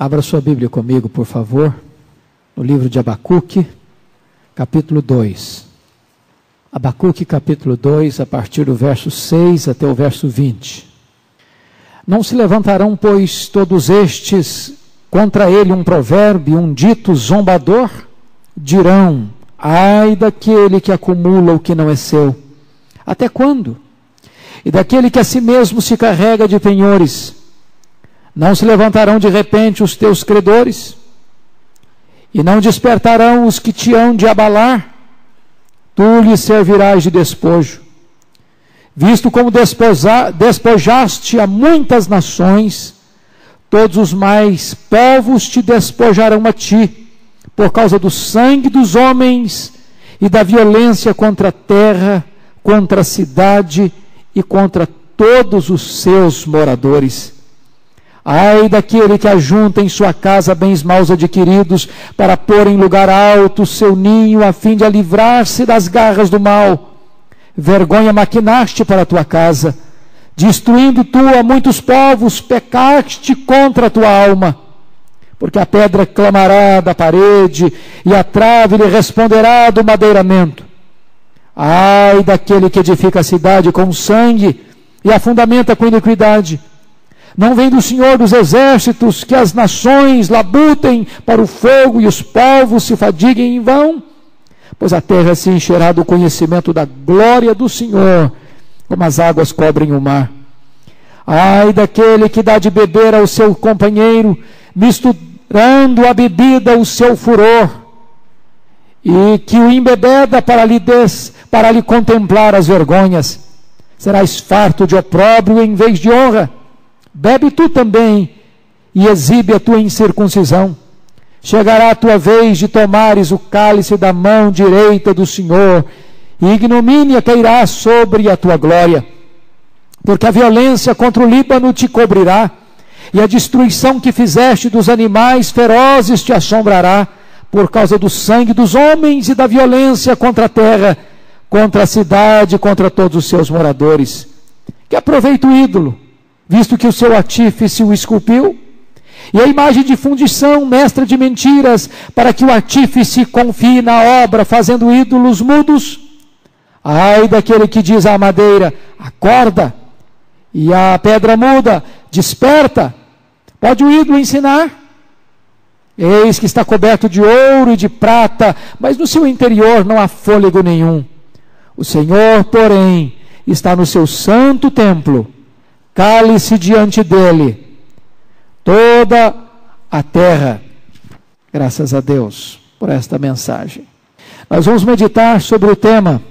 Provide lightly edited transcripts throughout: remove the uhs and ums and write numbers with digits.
Abra sua Bíblia comigo, por favor, no livro de Abacuque, capítulo 2. Abacuque, capítulo 2, a partir do verso 6 até o verso 20. Não se levantarão, pois, todos estes contra ele um provérbio, um dito zombador? Dirão: ai daquele que acumula o que não é seu. Até quando? E daquele que a si mesmo se carrega de penhores. Não se levantarão de repente os teus credores? E não despertarão os que te hão de abalar? Tu lhes servirás de despojo. Visto como despojaste a muitas nações, todos os mais povos te despojarão a ti, por causa do sangue dos homens e da violência contra a terra, contra a cidade e contra todos os seus moradores. Ai daquele que ajunta em sua casa bens maus adquiridos, para pôr em lugar alto o seu ninho, a fim de livrar-se das garras do mal. Vergonha maquinaste para a tua casa, destruindo tu a muitos povos, pecaste contra a tua alma. Porque a pedra clamará da parede, e a trave lhe responderá do madeiramento. Ai daquele que edifica a cidade com sangue, e a fundamenta com iniquidade. Não vem do Senhor dos exércitos que as nações labutem para o fogo e os povos se fadiguem em vão? Pois a terra se encherá do conhecimento da glória do Senhor, como as águas cobrem o mar. Ai daquele que dá de beber ao seu companheiro, misturando a bebida o seu furor, e que o embebeda para lhe contemplar as vergonhas. Serás farto de opróbrio em vez de honra. Bebe tu também, e exibe a tua incircuncisão. Chegará a tua vez de tomares o cálice da mão direita do Senhor, e ignomínia cairá sobre a tua glória. Porque a violência contra o Líbano te cobrirá, e a destruição que fizeste dos animais ferozes te assombrará, por causa do sangue dos homens e da violência contra a terra, contra a cidade e contra todos os seus moradores. Que aproveita o ídolo, visto que o seu artífice o esculpiu, e a imagem de fundição, mestra de mentiras, para que o artífice confie na obra, fazendo ídolos mudos. Ai daquele que diz à madeira: acorda, e à pedra muda: desperta. Pode o ídolo ensinar? Eis que está coberto de ouro e de prata, mas no seu interior não há fôlego nenhum. O Senhor, porém, está no seu santo templo. Cale-se diante dele toda a terra. Graças a Deus por esta mensagem. Nós vamos meditar sobre o tema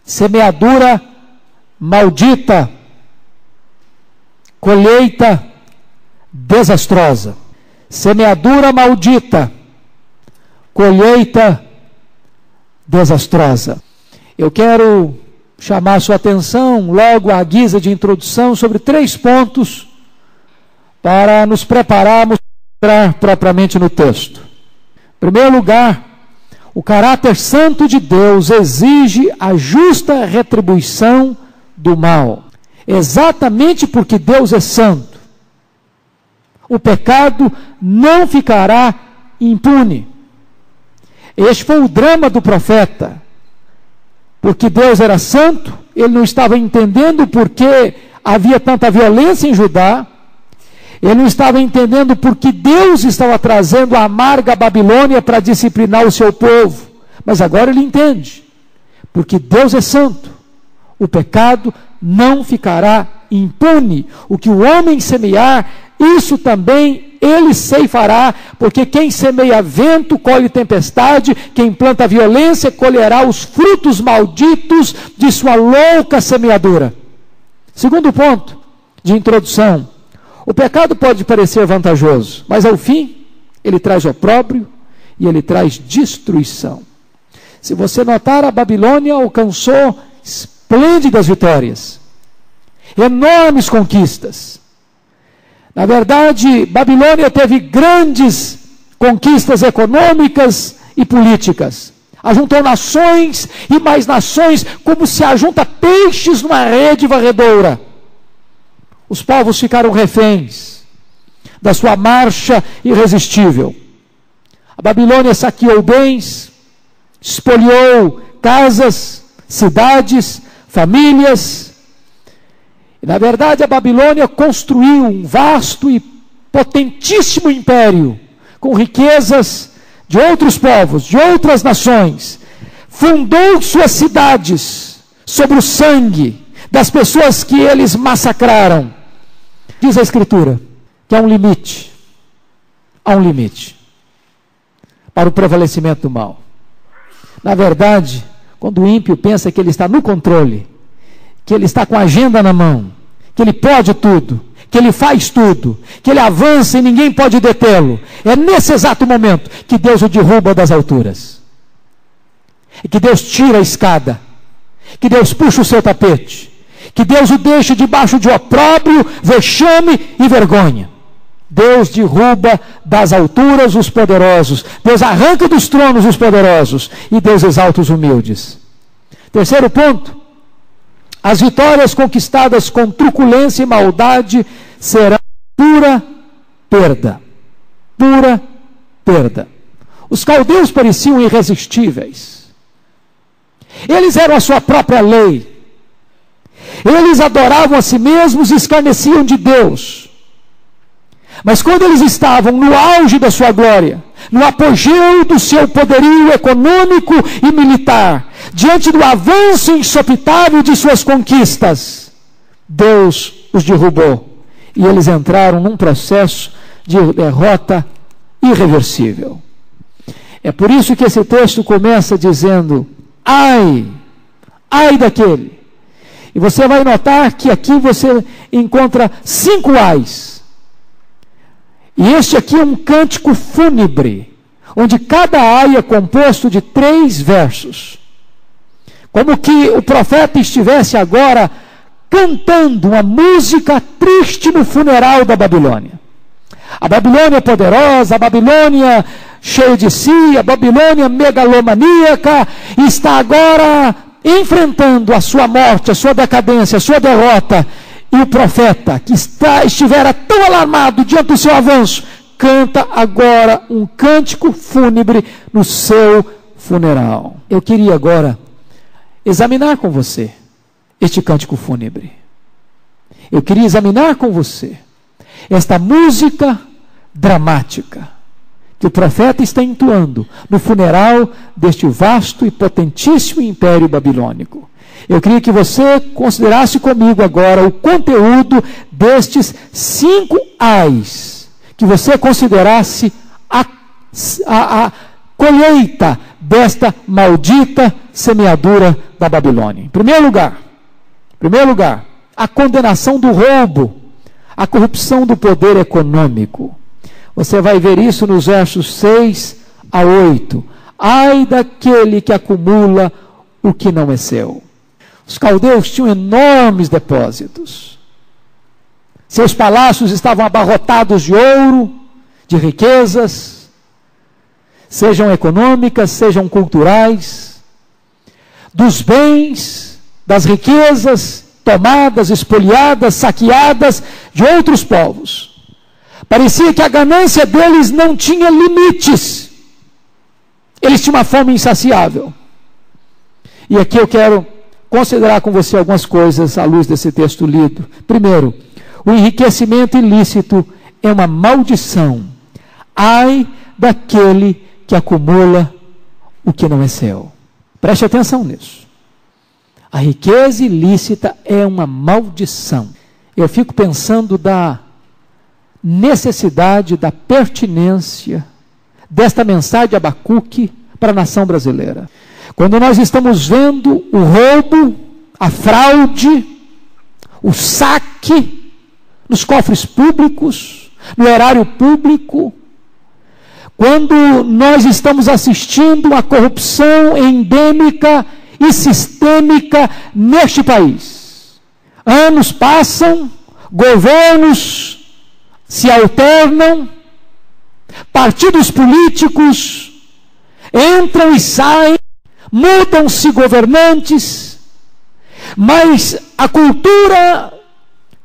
semeadura maldita, colheita desastrosa. Semeadura maldita, colheita desastrosa. Eu quero chamar sua atenção, logo à guisa de introdução, sobre 3 pontos para nos prepararmos para entrar propriamente no texto. Em primeiro lugar, o caráter santo de Deus exige a justa retribuição do mal. Exatamente porque Deus é santo, o pecado não ficará impune. Este foi o drama do profeta. Porque Deus era santo, ele não estava entendendo por que havia tanta violência em Judá, ele não estava entendendo por que Deus estava trazendo a amarga Babilônia para disciplinar o seu povo, mas agora ele entende, porque Deus é santo, o pecado não ficará impune. O que o homem semear, isso também ele ceifará, porque quem semeia vento colhe tempestade, quem planta violência colherá os frutos malditos de sua louca semeadura. Segundo ponto de introdução: o pecado pode parecer vantajoso, mas ao fim ele traz opróbrio e ele traz destruição. Se você notar, a Babilônia alcançou esplêndidas vitórias, enormes conquistas. Na verdade, Babilônia teve grandes conquistas econômicas e políticas. Ajuntou nações e mais nações, como se ajunta peixes numa rede varredora. Os povos ficaram reféns. da sua marcha irresistível. A Babilônia saqueou bens, espoliou casas, cidades, famílias. E, na verdade, a Babilônia construiu um vasto e potentíssimo império, com riquezas de outros povos, de outras nações. Fundou suas cidades sobre o sangue das pessoas que eles massacraram. Diz a Escritura que há um limite para o prevalecimento do mal. Na verdade, quando o ímpio pensa que ele está no controle, que ele está com a agenda na mão, que ele pode tudo, que ele faz tudo, que ele avança e ninguém pode detê-lo, é nesse exato momento que Deus o derruba das alturas. É que Deus tira a escada, que Deus puxa o seu tapete, que Deus o deixa debaixo de opróbrio, vexame e vergonha. Deus derruba das alturas os poderosos, Deus arranca dos tronos os poderosos e Deus exalta os humildes. Terceiro ponto: as vitórias conquistadas com truculência e maldade serão pura perda. Pura perda. Os caldeus pareciam irresistíveis. Eles eram a sua própria lei. Eles adoravam a si mesmos e escarneciam de Deus. Mas quando eles estavam no auge da sua glória, no apogeu do seu poderio econômico e militar, diante do avanço insopitável de suas conquistas, Deus os derrubou e eles entraram num processo de derrota irreversível. É por isso que esse texto começa dizendo: ai daquele. E você vai notar que aqui você encontra 5 ais. E este aqui é um cântico fúnebre, onde cada ai é composto de 3 versos. Como que o profeta estivesse agora cantando uma música triste no funeral da Babilônia. A Babilônia poderosa, a Babilônia cheia de si, a Babilônia megalomaníaca, está agora enfrentando a sua morte, a sua decadência, a sua derrota. E o profeta, que estivera tão alarmado diante do seu avanço, canta agora um cântico fúnebre no seu funeral. Eu queria agora examinar com você este cântico fúnebre. Eu queria examinar com você esta música dramática que o profeta está entoando no funeral deste vasto e potentíssimo império babilônico. Eu queria que você considerasse comigo agora o conteúdo destes 5 ais, que você considerasse a colheita desta maldita semeadura da Babilônia. Em primeiro lugar, a condenação do roubo, a corrupção do poder econômico. Você vai ver isso nos versos 6 a 8. Ai daquele que acumula o que não é seu. Os caldeus tinham enormes depósitos. Seus palácios estavam abarrotados de ouro, de riquezas, sejam econômicas, sejam culturais, dos bens, das riquezas tomadas, espoliadas, saqueadas de outros povos. Parecia que a ganância deles não tinha limites. Eles tinham uma fome insaciável. E aqui eu quero considerar com você algumas coisas à luz desse texto lido. Primeiro, o enriquecimento ilícito é uma maldição. Ai daquele que acumula o que não é seu. Preste atenção nisso. A riqueza ilícita é uma maldição. Eu fico pensando da necessidade, da pertinência desta mensagem de Abacuque para a nação brasileira. Quando nós estamos vendo o roubo, a fraude, o saque nos cofres públicos, no erário público, quando nós estamos assistindo a corrupção endêmica e sistêmica neste país. Anos passam, governos se alternam, partidos políticos entram e saem, mudam-se governantes, mas a cultura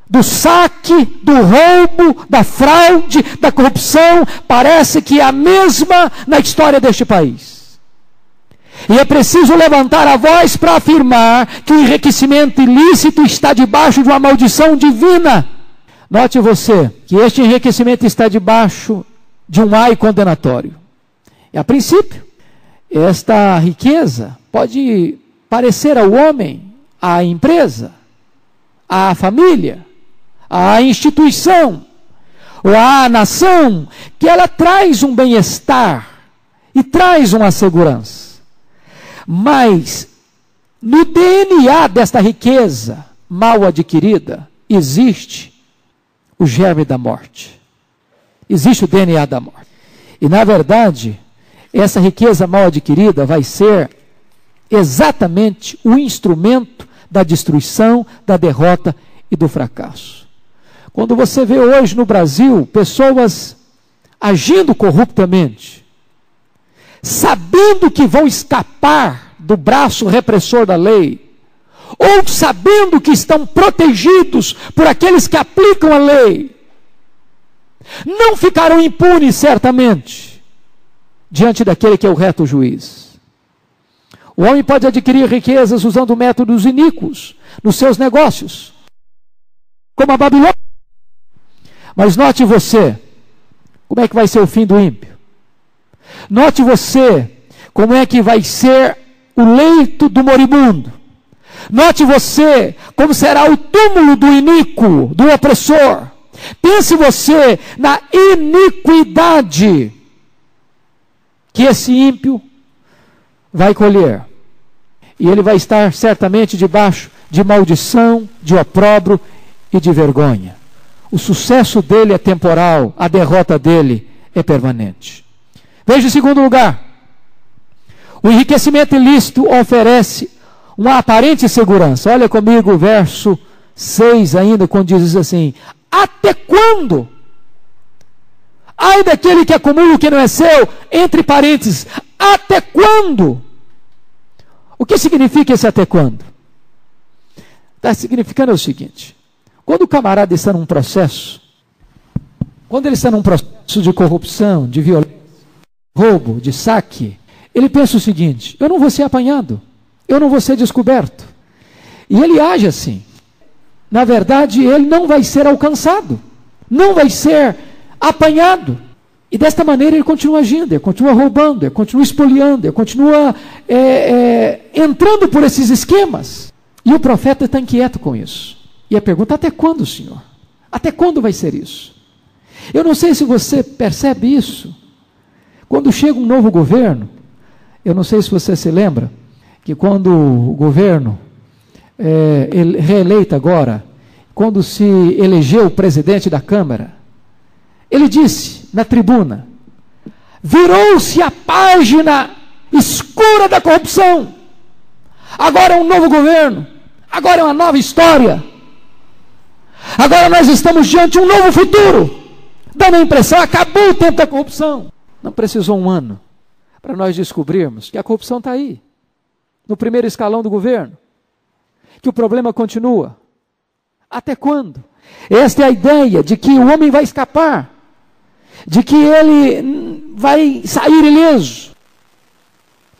do saque, do roubo, da fraude, da corrupção, parece que é a mesma na história deste país. E é preciso levantar a voz para afirmar que o enriquecimento ilícito está debaixo de uma maldição divina. Note você que este enriquecimento está debaixo de um ai condenatório. E a princípio, esta riqueza pode parecer ao homem, à empresa, à família, à instituição, ou à nação, que ela traz um bem-estar e traz uma segurança. Mas, no DNA desta riqueza mal adquirida, existe o germe da morte. Existe o DNA da morte. E, na verdade, essa riqueza mal adquirida vai ser exatamente o instrumento da destruição, da derrota e do fracasso. Quando você vê hoje no Brasil pessoas agindo corruptamente, sabendo que vão escapar do braço repressor da lei, ou sabendo que estão protegidos por aqueles que aplicam a lei, não ficarão impunes certamente diante daquele que é o reto juiz. O homem pode adquirir riquezas usando métodos iníquos nos seus negócios, como a Babilônia. Mas note você, como é que vai ser o fim do ímpio. Note você, como é que vai ser o leito do moribundo. Note você, como será o túmulo do iníquo, do opressor. Pense você na iniquidade que esse ímpio vai colher. E ele vai estar certamente debaixo de maldição, de opróbrio e de vergonha. O sucesso dele é temporal, a derrota dele é permanente. Veja em segundo lugar. O enriquecimento ilícito oferece uma aparente segurança. Olha comigo o verso 6 ainda, quando diz assim: até quando? Ai daquele que acumula o que não é seu, entre parênteses, até quando? O que significa esse até quando? Está significando o seguinte: quando o camarada está num processo, quando ele está num processo de corrupção, de violência, roubo, de saque, ele pensa o seguinte: eu não vou ser apanhado, eu não vou ser descoberto. E ele age assim. Na verdade, ele não vai ser alcançado, não vai ser apanhado. E desta maneira ele continua agindo, ele continua roubando, ele continua espoliando, ele continua entrando por esses esquemas. E o profeta está inquieto com isso. E a pergunta: até quando, Senhor? Até quando vai ser isso? Eu não sei se você percebe isso. Quando chega um novo governo, eu não sei se você se lembra, que quando o governo reeleito agora, quando se elegeu o presidente da Câmara, ele disse na tribuna: virou-se a página escura da corrupção. Agora é um novo governo, agora é uma nova história. Agora nós estamos diante de um novo futuro. Dando a impressão: acabou o tempo da corrupção. Não precisou um ano para nós descobrirmos que a corrupção está aí, no primeiro escalão do governo, que o problema continua. Até quando? Esta é a ideia de que o homem vai escapar, de que ele vai sair ileso.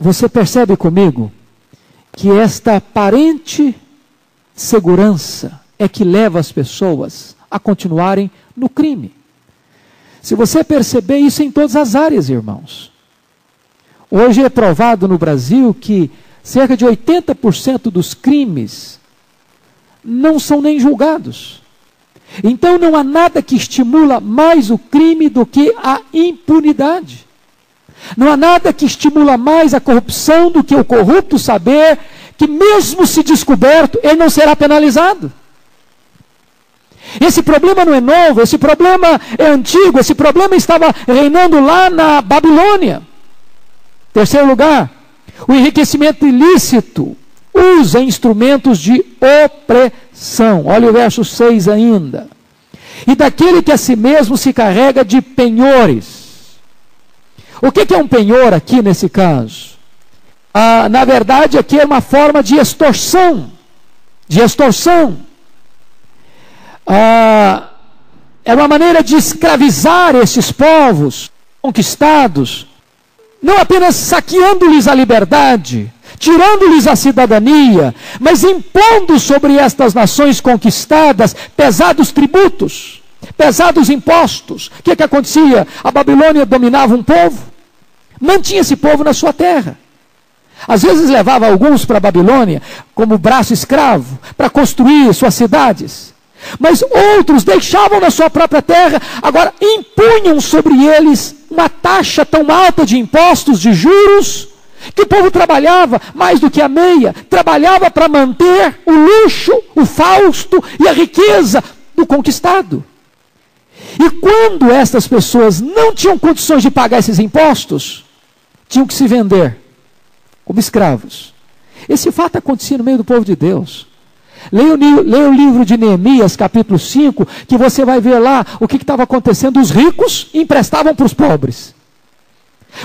Você percebe comigo que esta aparente segurança é que leva as pessoas a continuarem no crime. Se você perceber isso em todas as áreas, irmãos. Hoje é provado no Brasil que cerca de 80% dos crimes não são nem julgados. Então não há nada que estimula mais o crime do que a impunidade. Não há nada que estimula mais a corrupção do que o corrupto saber que mesmo se descoberto, ele não será penalizado. Esse problema não é novo, esse problema é antigo, esse problema estava reinando lá na Babilônia. Terceiro lugar, o enriquecimento ilícito usa instrumentos de opressão. Olha o verso 6 ainda. E daquele que a si mesmo se carrega de penhores. O que é um penhor aqui nesse caso? Na verdade, aqui é uma forma de extorsão. De extorsão. Era uma maneira de escravizar esses povos conquistados, não apenas saqueando-lhes a liberdade, tirando-lhes a cidadania, mas impondo sobre estas nações conquistadas pesados tributos, pesados impostos. O que acontecia? A Babilônia dominava um povo, mantinha esse povo na sua terra. Às vezes levava alguns para a Babilônia como braço escravo, para construir suas cidades. Mas outros deixavam na sua própria terra, agora impunham sobre eles uma taxa tão alta de impostos, de juros, que o povo trabalhava mais do que a meia, trabalhava para manter o luxo, o fausto e a riqueza do conquistado. E quando estas pessoas não tinham condições de pagar esses impostos, tinham que se vender como escravos. Esse fato acontecia no meio do povo de Deus. Leia o livro de Neemias, capítulo 5, que você vai ver lá o que estava acontecendo. Os ricos emprestavam para os pobres.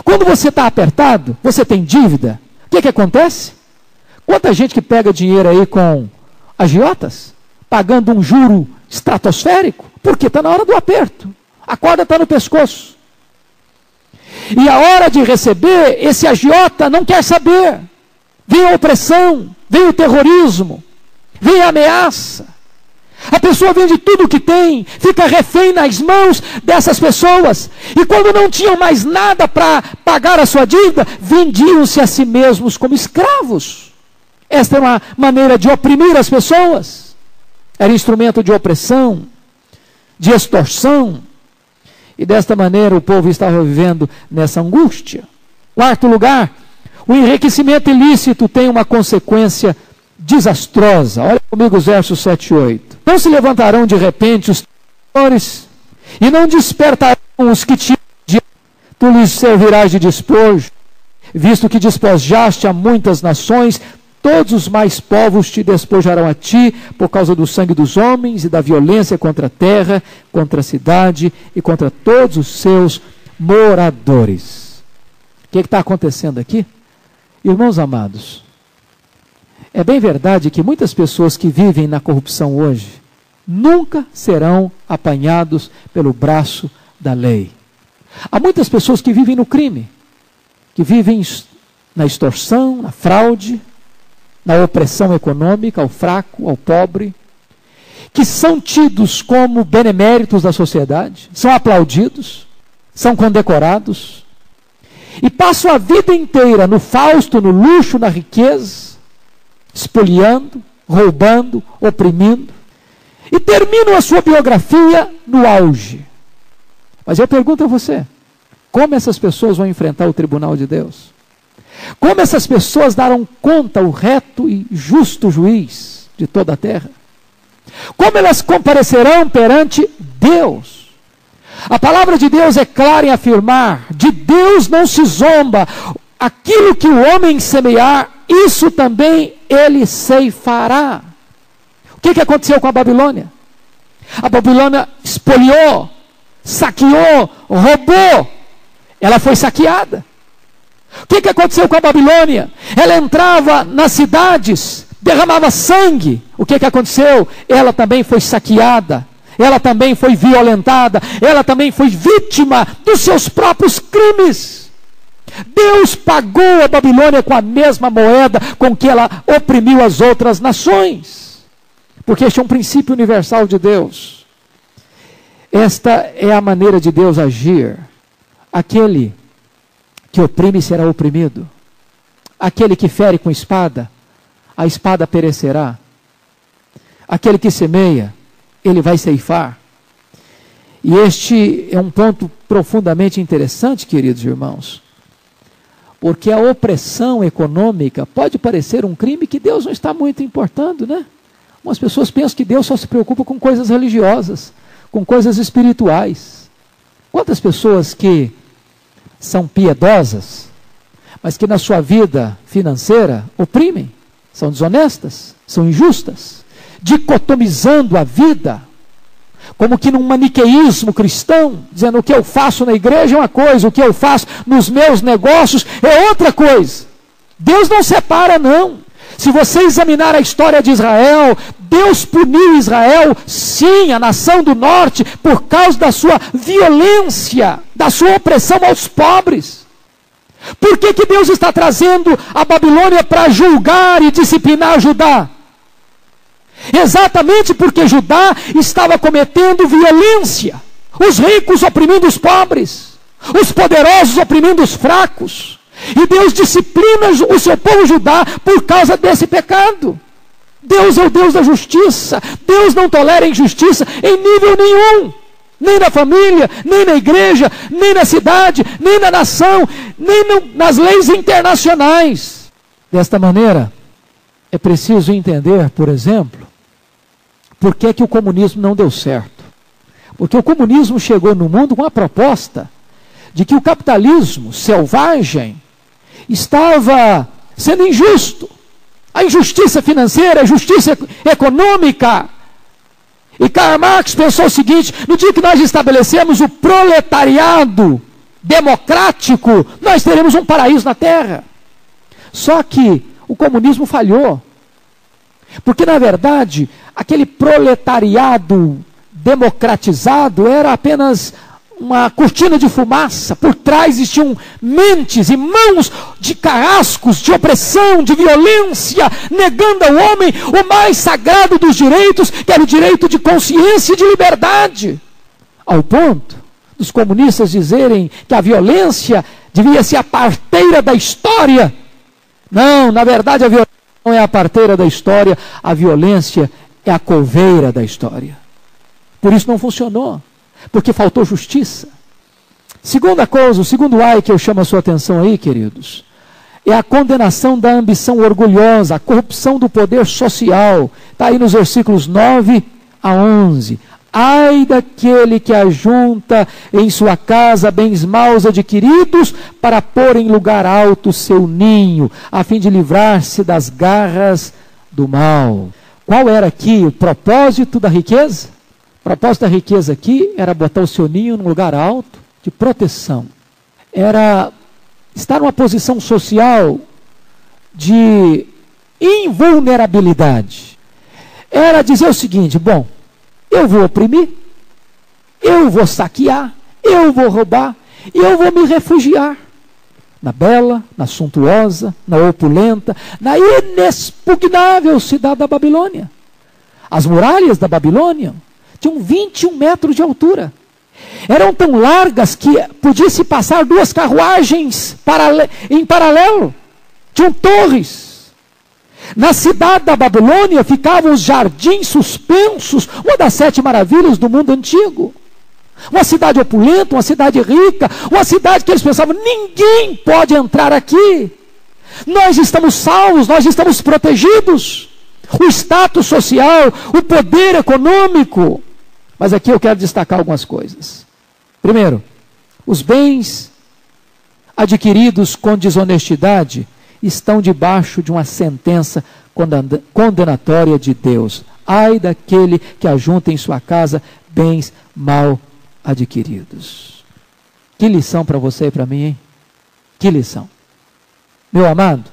Quando você está apertado, você tem dívida, o que acontece? Quanta gente que pega dinheiro aí com agiotas, pagando um juro estratosférico, porque está na hora do aperto, a corda está no pescoço. E a hora de receber, esse agiota não quer saber. Vem a opressão, vem o terrorismo, vem a ameaça. A pessoa vende tudo o que tem, fica refém nas mãos dessas pessoas. E quando não tinham mais nada para pagar a sua dívida, vendiam-se a si mesmos como escravos. Esta é uma maneira de oprimir as pessoas. Era instrumento de opressão, de extorsão. E desta maneira o povo estava vivendo nessa angústia. Quarto lugar, o enriquecimento ilícito tem uma consequência desastrosa. Olha comigo os versos 7 e 8. Não se levantarão de repente os traidores, e não despertarão os que te odiam. Tu lhes servirás de despojo, visto que despojaste a muitas nações, todos os mais povos te despojarão a ti, por causa do sangue dos homens e da violência contra a terra, contra a cidade e contra todos os seus moradores. O que está acontecendo aqui? Irmãos amados, é bem verdade que muitas pessoas que vivem na corrupção hoje nunca serão apanhados pelo braço da lei. Há muitas pessoas que vivem no crime, que vivem na extorsão, na fraude, na opressão econômica, ao fraco, ao pobre, que são tidos como beneméritos da sociedade, são aplaudidos, são condecorados, e passam a vida inteira no fausto, no luxo, na riqueza, espoliando, roubando, oprimindo, e terminam a sua biografia no auge. Mas eu pergunto a você, como essas pessoas vão enfrentar o tribunal de Deus? Como essas pessoas darão conta ao reto e justo juiz de toda a terra? Como elas comparecerão perante Deus? A palavra de Deus é clara em afirmar: de Deus não se zomba. Aquilo que o homem semear, isso também ele ceifará. O que aconteceu com a Babilônia? A Babilônia espoliou, saqueou, roubou. Ela foi saqueada. O que aconteceu com a Babilônia? Ela entrava nas cidades, derramava sangue. O que aconteceu? Ela também foi saqueada. Ela também foi violentada. Ela também foi vítima dos seus próprios crimes. Deus pagou a Babilônia com a mesma moeda com que ela oprimiu as outras nações. Porque este é um princípio universal de Deus. Esta é a maneira de Deus agir. Aquele que oprime será oprimido. Aquele que fere com espada, a espada perecerá. Aquele que semeia, ele vai ceifar. E este é um ponto profundamente interessante, queridos irmãos. Porque a opressão econômica pode parecer um crime que Deus não está muito importando, né? Algumas pessoas pensam que Deus só se preocupa com coisas religiosas, com coisas espirituais. Quantas pessoas que são piedosas, mas que na sua vida financeira oprimem, são desonestas, são injustas, dicotomizando a vida, como que num maniqueísmo cristão, dizendo o que eu faço na igreja é uma coisa, o que eu faço nos meus negócios é outra coisa. Deus não separa, não. Se você examinar a história de Israel, Deus puniu Israel, sim, a nação do norte, por causa da sua violência, da sua opressão aos pobres. Por que Deus está trazendo a Babilônia para julgar e disciplinar Judá? Exatamente porque Judá estava cometendo violência. Os ricos oprimindo os pobres, os poderosos oprimindo os fracos. E Deus disciplina o seu povo Judá por causa desse pecado. Deus é o Deus da justiça. Deus não tolera injustiça em nível nenhum. Nem na família, nem na igreja, nem na cidade, nem na nação, nem nas leis internacionais. Desta maneira, é preciso entender, por exemplo, por que o comunismo não deu certo. Porque o comunismo chegou no mundo com a proposta de que o capitalismo selvagem estava sendo injusto. A injustiça financeira, a injustiça econômica. E Karl Marx pensou o seguinte: no dia que nós estabelecemos o proletariado democrático, nós teremos um paraíso na Terra. Só que o comunismo falhou. Porque, na verdade, aquele proletariado democratizado era apenas uma cortina de fumaça. Por trás existiam mentes e mãos de carrascos, de opressão, de violência, negando ao homem o mais sagrado dos direitos, que era o direito de consciência e de liberdade. Ao ponto dos comunistas dizerem que a violência devia ser a parteira da história. Não, na verdade a violência não é a parteira da história, a violência é a coveira da história. Por isso não funcionou. Porque faltou justiça. Segunda coisa, o segundo ai que eu chamo a sua atenção aí, queridos, é a condenação da ambição orgulhosa, a corrupção do poder social. Está aí nos versículos 9 a 11. Ai daquele que ajunta em sua casa bens maus adquiridos para pôr em lugar alto seu ninho, a fim de livrar-se das garras do mal. Qual era aqui o propósito da riqueza? O propósito da riqueza aqui era botar o seu ninho num lugar alto, de proteção. Era estar numa posição social de invulnerabilidade. Era dizer o seguinte: bom, eu vou oprimir, eu vou saquear, eu vou roubar, e eu vou me refugiar na bela, na suntuosa, na opulenta, na inexpugnável cidade da Babilônia. As muralhas da Babilônia tinham 21 metros de altura. Eram tão largas que podia-se passar 2 carruagens em paralelo. Tinham torres. Na cidade da Babilônia ficavam os jardins suspensos, uma das 7 maravilhas do mundo antigo. Uma cidade opulenta, uma cidade rica, uma cidade que eles pensavam: ninguém pode entrar aqui. Nós estamos salvos, nós estamos protegidos. O status social, o poder econômico. Mas aqui eu quero destacar algumas coisas. Primeiro, os bens adquiridos com desonestidade estão debaixo de uma sentença condenatória de Deus. Ai daquele que ajunta em sua casa bens mal adquiridos. Que lição para você e para mim, hein? Que lição. Meu amado,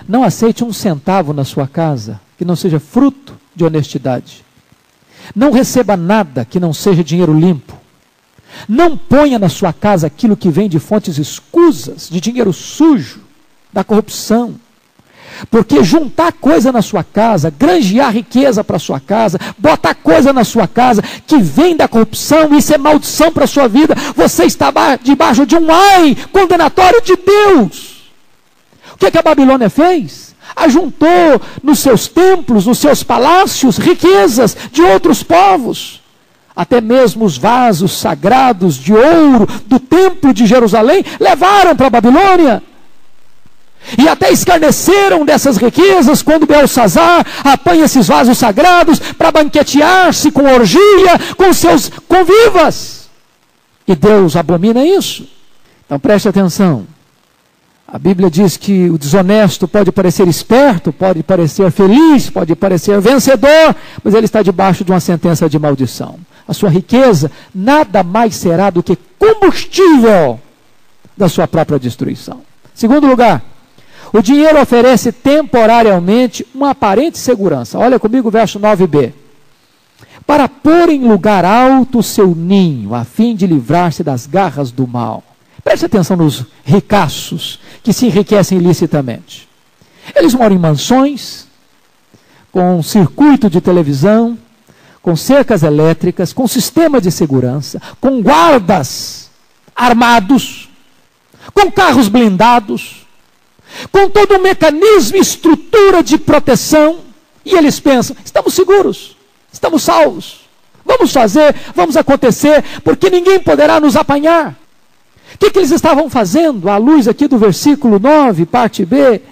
não aceite um centavo na sua casa que não seja fruto de honestidade. Não receba nada que não seja dinheiro limpo. Não ponha na sua casa aquilo que vem de fontes escusas, de dinheiro sujo, da corrupção. Porque juntar coisa na sua casa, granjear riqueza para a sua casa, botar coisa na sua casa que vem da corrupção, isso é maldição para a sua vida. Você está debaixo de um ai condenatório de Deus. O que a Babilônia fez? Ajuntou nos seus templos, nos seus palácios, riquezas de outros povos. Até mesmo os vasos sagrados de ouro do templo de Jerusalém levaram para a Babilônia. E até escarneceram dessas riquezas quando Belsazar apanha esses vasos sagrados para banquetear-se com orgia com seus convivas. E Deus abomina isso. Então preste atenção. A Bíblia diz que o desonesto pode parecer esperto, pode parecer feliz, pode parecer vencedor, mas ele está debaixo de uma sentença de maldição. A sua riqueza nada mais será do que combustível da sua própria destruição. Segundo lugar, O dinheiro oferece temporariamente uma aparente segurança. Olha comigo o verso 9b. Para pôr em lugar alto o seu ninho, a fim de livrar-se das garras do mal. Preste atenção nos ricaços que se enriquecem ilicitamente. Eles moram em mansões, com circuito de televisão, com cercas elétricas, com sistema de segurança, com guardas armados, com carros blindados, com todo um mecanismo e estrutura de proteção. E eles pensam, estamos seguros, estamos salvos, vamos fazer, vamos acontecer, porque ninguém poderá nos apanhar. O que eles estavam fazendo? À luz aqui do versículo 9, parte B,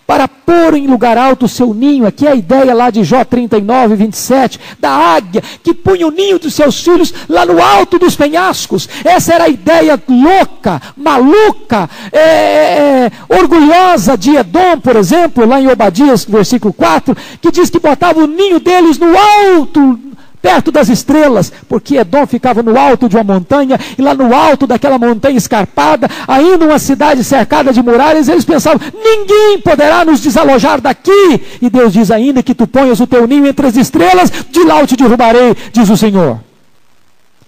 para pôr em lugar alto o seu ninho. Aqui é a ideia lá de Jó 39, 27, da águia que punha o ninho dos seus filhos lá no alto dos penhascos. Essa era a ideia louca, maluca, orgulhosa de Edom, por exemplo, lá em Obadias, versículo 4, que diz que botava o ninho deles no alto, perto das estrelas, porque Edom ficava no alto de uma montanha, e lá no alto daquela montanha escarpada, ainda uma cidade cercada de muralhas, eles pensavam, ninguém poderá nos desalojar daqui. E Deus diz, ainda que tu ponhas o teu ninho entre as estrelas, de lá eu te derrubarei, diz o Senhor.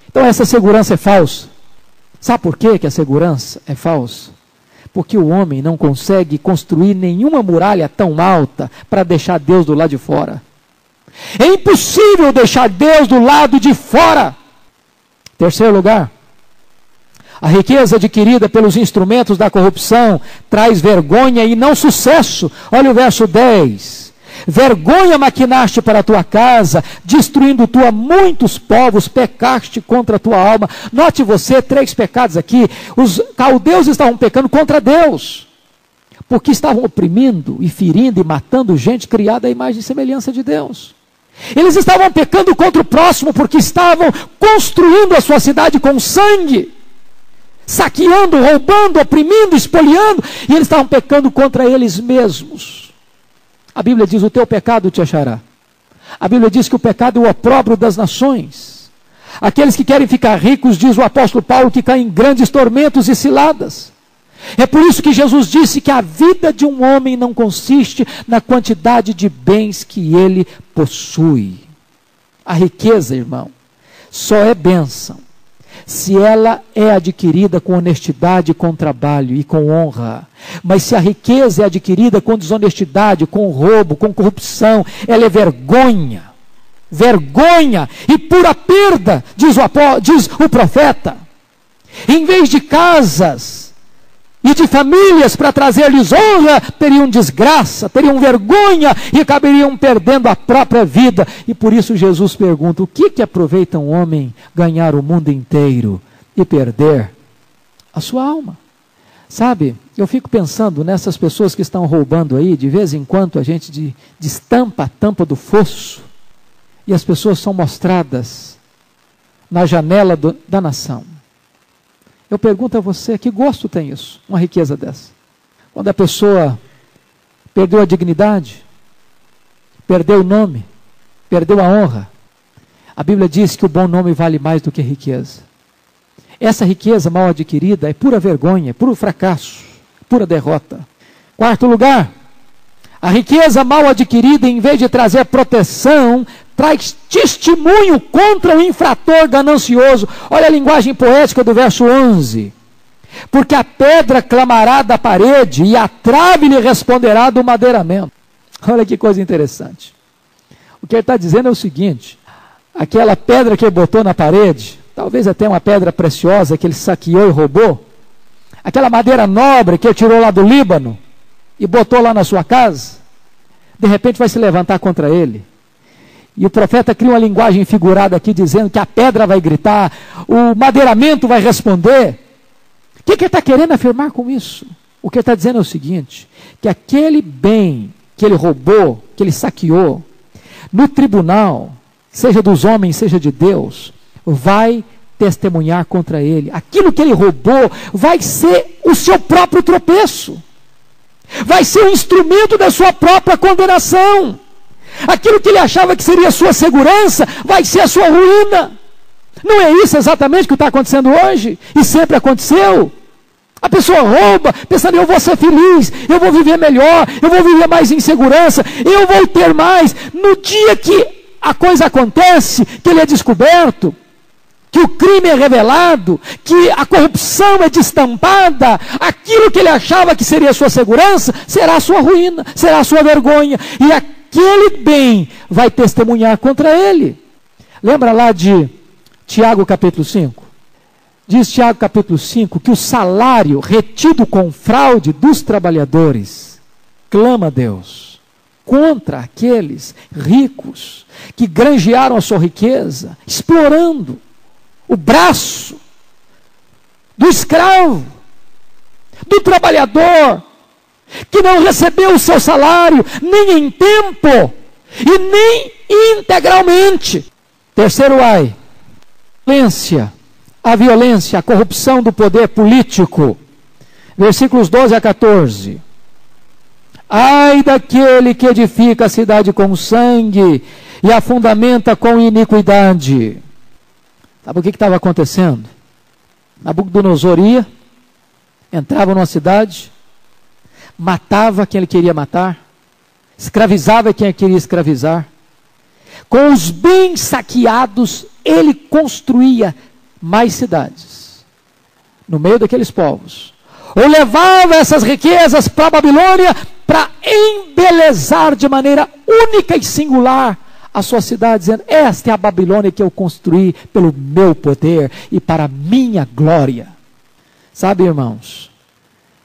Então essa segurança é falsa. Sabe por quê que a segurança é falsa? Porque o homem não consegue construir nenhuma muralha tão alta para deixar Deus do lado de fora. É impossível deixar Deus do lado de fora. Terceiro lugar, a riqueza adquirida pelos instrumentos da corrupção traz vergonha e não sucesso. Olha o verso 10. Vergonha maquinaste para a tua casa, destruindo tu a muitos povos, pecaste contra a tua alma. Note você, 3 pecados aqui. Os caldeus estavam pecando contra Deus, porque estavam oprimindo e ferindo e matando gente criada à imagem e semelhança de Deus. Eles estavam pecando contra o próximo, porque estavam construindo a sua cidade com sangue, saqueando, roubando, oprimindo, espoliando, e eles estavam pecando contra eles mesmos. A Bíblia diz, o teu pecado te achará. A Bíblia diz que o pecado é o opróbrio das nações. Aqueles que querem ficar ricos, diz o apóstolo Paulo, que caem em grandes tormentos e ciladas. É por isso que Jesus disse que a vida de um homem não consiste na quantidade de bens que ele possui. A riqueza, irmão, só é bênção se ela é adquirida com honestidade, com trabalho e com honra. Mas se a riqueza é adquirida com desonestidade, com roubo, com corrupção, ela é vergonha. Vergonha e pura perda, diz o profeta. Em vez de casas e de famílias para trazer-lhes honra, teriam desgraça, teriam vergonha e acabariam perdendo a própria vida. E por isso Jesus pergunta, o que aproveita um homem ganhar o mundo inteiro e perder a sua alma? Sabe, eu fico pensando nessas pessoas que estão roubando aí, de vez em quando a gente destampa a tampa do fosso e as pessoas são mostradas na janela da nação. Eu pergunto a você, que gosto tem isso, uma riqueza dessa? Quando a pessoa perdeu a dignidade, perdeu o nome, perdeu a honra. A Bíblia diz que o bom nome vale mais do que a riqueza. Essa riqueza mal adquirida é pura vergonha, puro fracasso, pura derrota. Quarto lugar, a riqueza mal adquirida, em vez de trazer proteção, traz testemunho contra o infrator ganancioso. Olha a linguagem poética do verso 11. Porque a pedra clamará da parede e a trave lhe responderá do madeiramento. Olha que coisa interessante. O que ele está dizendo é o seguinte, aquela pedra que ele botou na parede, talvez até uma pedra preciosa que ele saqueou e roubou, aquela madeira nobre que ele tirou lá do Líbano e botou lá na sua casa, de repente vai se levantar contra ele. E o profeta cria uma linguagem figurada aqui, dizendo que a pedra vai gritar, o madeiramento vai responder. O que ele está querendo afirmar com isso? O que ele está dizendo é o seguinte, que aquele bem que ele roubou, que ele saqueou, no tribunal, seja dos homens, seja de Deus, vai testemunhar contra ele. Aquilo que ele roubou vai ser o seu próprio tropeço. Vai ser o instrumento da sua própria condenação. Aquilo que ele achava que seria a sua segurança, vai ser a sua ruína. Não é isso exatamente o que está acontecendo hoje? E sempre aconteceu? A pessoa rouba, pensando, eu vou ser feliz, eu vou viver melhor, eu vou viver mais em segurança, eu vou ter mais. No dia que a coisa acontece, que ele é descoberto, que o crime é revelado, que a corrupção é destampada, aquilo que ele achava que seria a sua segurança, será a sua ruína, será a sua vergonha. E aquele bem vai testemunhar contra ele. Lembra lá de Tiago capítulo 5? Diz Tiago capítulo 5 que o salário retido com fraude dos trabalhadores clama a Deus contra aqueles ricos que granjearam a sua riqueza, explorando o braço do escravo, do trabalhador, que não recebeu o seu salário nem em tempo e nem integralmente. Terceiro ai, a violência, a corrupção do poder político. Versículos 12 a 14. Ai daquele que edifica a cidade com sangue e a fundamenta com iniquidade. Sabe o que estava acontecendo? Nabucodonosor ia, entrava numa cidade, matava quem ele queria matar, escravizava quem ele queria escravizar. Com os bens saqueados, ele construía mais cidades no meio daqueles povos. Ou levava essas riquezas para a Babilônia para embelezar de maneira única e singular a sua cidade, dizendo, esta é a Babilônia que eu construí pelo meu poder e para a minha glória. Sabe, irmãos,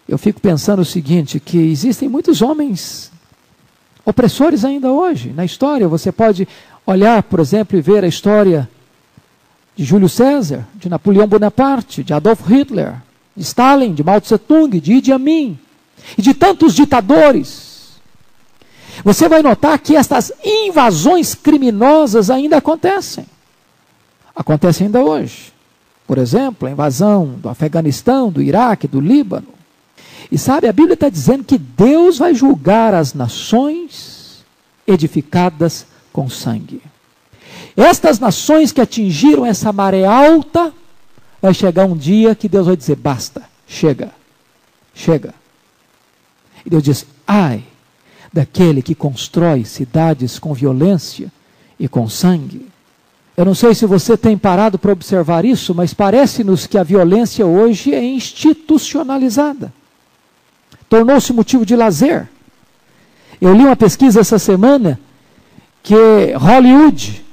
eu fico pensando o seguinte, que existem muitos homens opressores ainda hoje, na história. Você pode olhar, por exemplo, e ver a história de Júlio César, de Napoleão Bonaparte, de Adolf Hitler, de Stalin, de Mao Tse Tung, de Idi Amin, e de tantos ditadores. Você vai notar que estas invasões criminosas ainda acontecem. Acontecem ainda hoje. Por exemplo, a invasão do Afeganistão, do Iraque, do Líbano. E sabe, a Bíblia está dizendo que Deus vai julgar as nações edificadas com sangue. Estas nações que atingiram essa maré alta, vai chegar um dia que Deus vai dizer, basta, chega, chega. E Deus diz, ai daquele que constrói cidades com violência e com sangue. Eu não sei se você tem parado para observar isso, mas parece-nos que a violência hoje é institucionalizada. Tornou-se motivo de lazer. Eu li uma pesquisa essa semana que Hollywood,